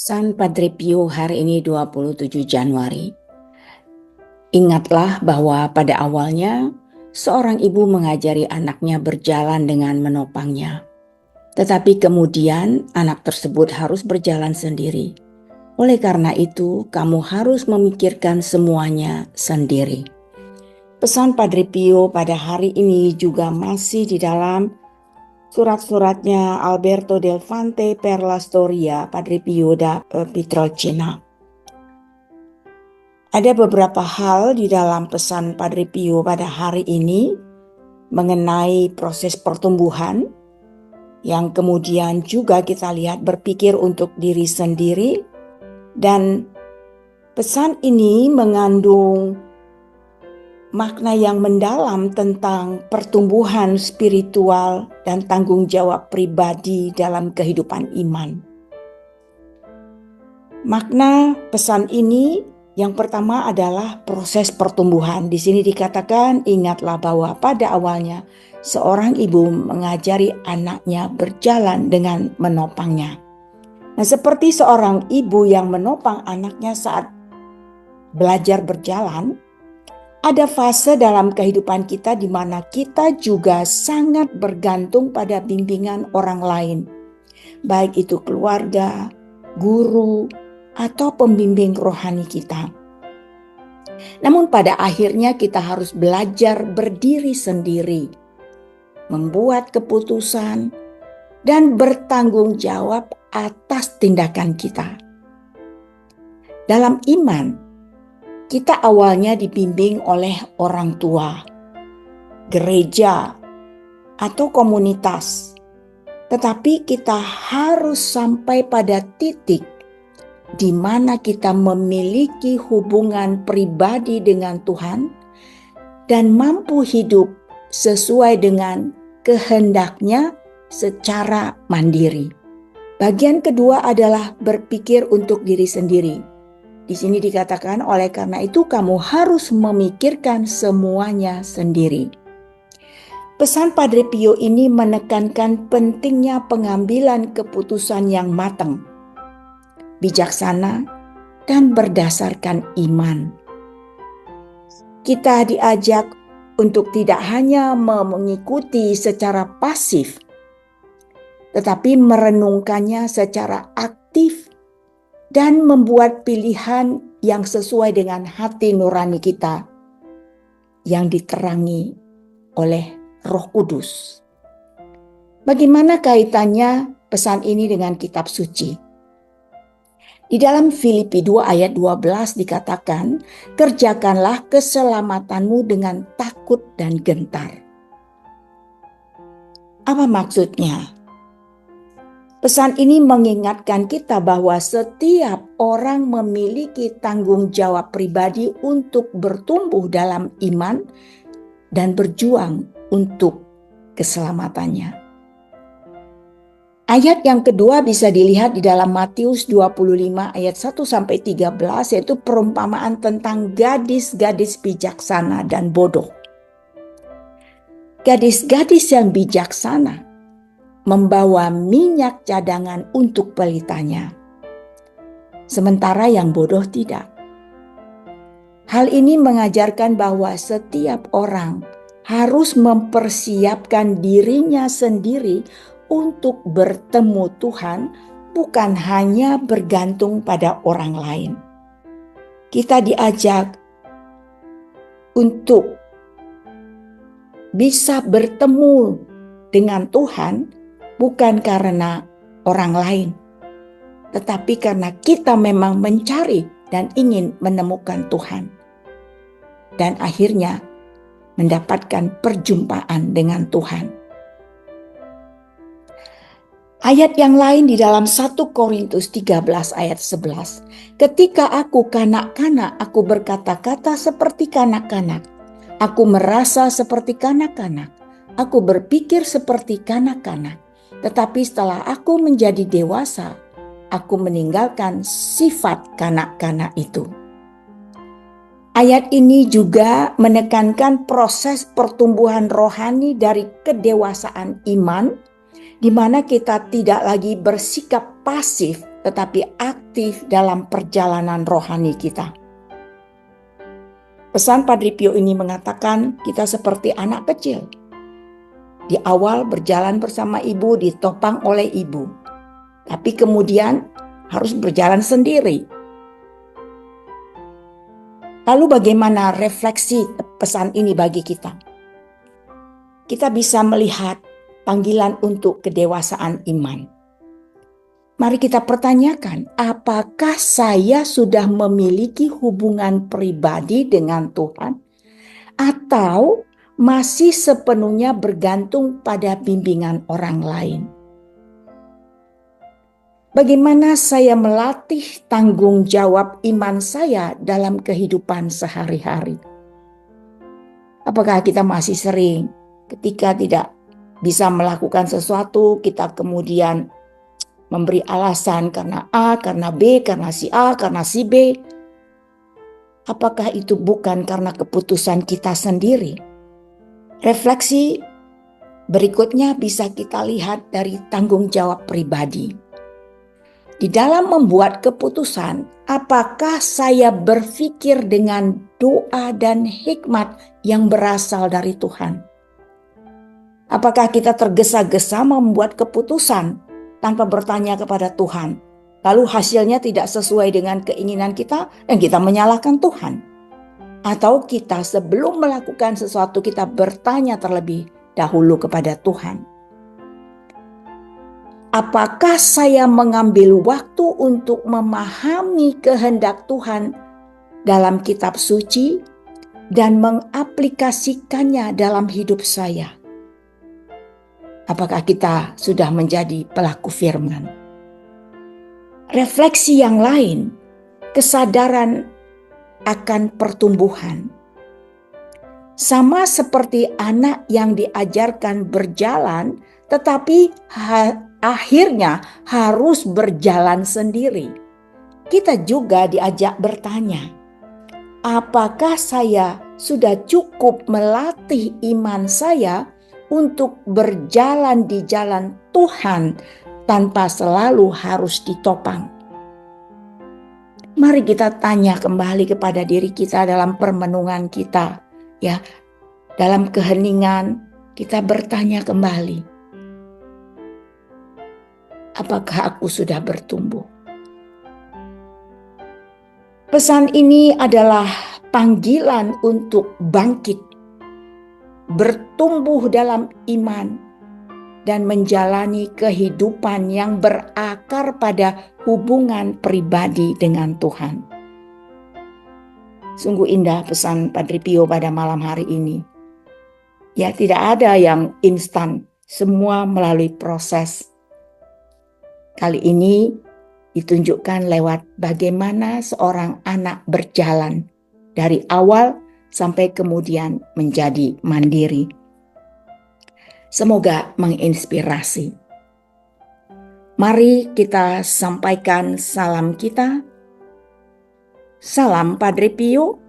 San Padre Pio hari ini 27 Januari. Ingatlah bahwa pada awalnya seorang ibu mengajari anaknya berjalan dengan menopangnya. Tetapi kemudian anak tersebut harus berjalan sendiri. Oleh karena itu, kamu harus memikirkan semuanya sendiri. Pesan Padre Pio pada hari ini juga masih di dalam surat-suratnya Alberto del Fante per la Storia Padre Pio da Pietrelcina. Ada beberapa hal di dalam pesan Padre Pio pada hari ini mengenai proses pertumbuhan yang kemudian juga kita lihat berpikir untuk diri sendiri, dan pesan ini mengandung makna yang mendalam tentang pertumbuhan spiritual dan tanggung jawab pribadi dalam kehidupan iman. Makna pesan ini yang pertama adalah proses pertumbuhan. Di sini dikatakan, ingatlah bahwa pada awalnya seorang ibu mengajari anaknya berjalan dengan menopangnya. Nah, seperti seorang ibu yang menopang anaknya saat belajar berjalan, ada fase dalam kehidupan kita di mana kita juga sangat bergantung pada bimbingan orang lain, baik itu keluarga, guru, atau pembimbing rohani kita. Namun pada akhirnya kita harus belajar berdiri sendiri, membuat keputusan, dan bertanggung jawab atas tindakan kita. Dalam iman, kita awalnya dibimbing oleh orang tua, gereja, atau komunitas. Tetapi kita harus sampai pada titik di mana kita memiliki hubungan pribadi dengan Tuhan dan mampu hidup sesuai dengan kehendaknya secara mandiri. Bagian kedua adalah berpikir untuk diri sendiri. Di sini dikatakan, oleh karena itu kamu harus memikirkan semuanya sendiri. Pesan Padre Pio ini menekankan pentingnya pengambilan keputusan yang matang, bijaksana, dan berdasarkan iman. Kita diajak untuk tidak hanya mengikuti secara pasif, tetapi merenungkannya secara aktif dan membuat pilihan yang sesuai dengan hati nurani kita yang diterangi oleh Roh Kudus. Bagaimana kaitannya pesan ini dengan kitab suci? Di dalam Filipi 2 ayat 12 dikatakan, kerjakanlah keselamatanmu dengan takut dan gentar. Apa maksudnya? Pesan ini mengingatkan kita bahwa setiap orang memiliki tanggung jawab pribadi untuk bertumbuh dalam iman dan berjuang untuk keselamatannya. Ayat yang kedua bisa dilihat di dalam Matius 25 ayat 1-13, yaitu perumpamaan tentang gadis-gadis bijaksana dan bodoh. Gadis-gadis yang bijaksana membawa minyak cadangan untuk pelitanya, sementara yang bodoh tidak. Hal ini mengajarkan bahwa setiap orang harus mempersiapkan dirinya sendiri untuk bertemu Tuhan, bukan hanya bergantung pada orang lain. Kita diajak untuk bisa bertemu dengan Tuhan bukan karena orang lain, tetapi karena kita memang mencari dan ingin menemukan Tuhan, dan akhirnya mendapatkan perjumpaan dengan Tuhan. Ayat yang lain di dalam 1 Korintus 13 ayat 11. Ketika aku kanak-kanak, aku berkata-kata seperti kanak-kanak. Aku merasa seperti kanak-kanak. Aku berpikir seperti kanak-kanak. Tetapi setelah aku menjadi dewasa, aku meninggalkan sifat kanak-kanak itu. Ayat ini juga menekankan proses pertumbuhan rohani dari kedewasaan iman, di mana kita tidak lagi bersikap pasif tetapi aktif aktif dalam perjalanan rohani kita. Pesan Padre Pio ini mengatakan kita seperti anak kecil. Di awal berjalan bersama ibu, ditopang oleh ibu. Tapi kemudian harus berjalan sendiri. Lalu bagaimana refleksi pesan ini bagi kita? Kita bisa melihat panggilan untuk kedewasaan iman. Mari kita pertanyakan, apakah saya sudah memiliki hubungan pribadi dengan Tuhan? Atau masih sepenuhnya bergantung pada bimbingan orang lain? Bagaimana saya melatih tanggung jawab iman saya dalam kehidupan sehari-hari? Apakah kita masih sering ketika tidak bisa melakukan sesuatu, kita kemudian memberi alasan karena A, karena B, karena si A, karena si B? Apakah itu bukan karena keputusan kita sendiri? Refleksi berikutnya bisa kita lihat dari tanggung jawab pribadi. Di dalam membuat keputusan, apakah saya berpikir dengan doa dan hikmat yang berasal dari Tuhan? Apakah kita tergesa-gesa membuat keputusan tanpa bertanya kepada Tuhan, lalu hasilnya tidak sesuai dengan keinginan kita dan kita menyalahkan Tuhan? Atau kita sebelum melakukan sesuatu kita bertanya terlebih dahulu kepada Tuhan? Apakah saya mengambil waktu untuk memahami kehendak Tuhan dalam kitab suci dan mengaplikasikannya dalam hidup saya? Apakah kita sudah menjadi pelaku firman? Refleksi yang lain, kesadaran akan pertumbuhan. Sama seperti anak yang diajarkan berjalan, tetapi akhirnya harus berjalan sendiri. Kita juga diajak bertanya, apakah saya sudah cukup melatih iman saya untuk berjalan di jalan Tuhan tanpa selalu harus ditopang? Mari kita tanya kembali kepada diri kita dalam permenungan kita, ya. Dalam keheningan kita bertanya kembali, apakah aku sudah bertumbuh? Pesan ini adalah panggilan untuk bangkit, bertumbuh dalam iman, dan menjalani kehidupan yang berakar pada hubungan pribadi dengan Tuhan. Sungguh indah pesan Padre Pio pada malam hari ini. Ya, tidak ada yang instan, semua melalui proses. Kali ini ditunjukkan lewat bagaimana seorang anak berjalan dari awal sampai kemudian menjadi mandiri. Semoga menginspirasi. Mari kita sampaikan salam kita. Salam Padre Pio.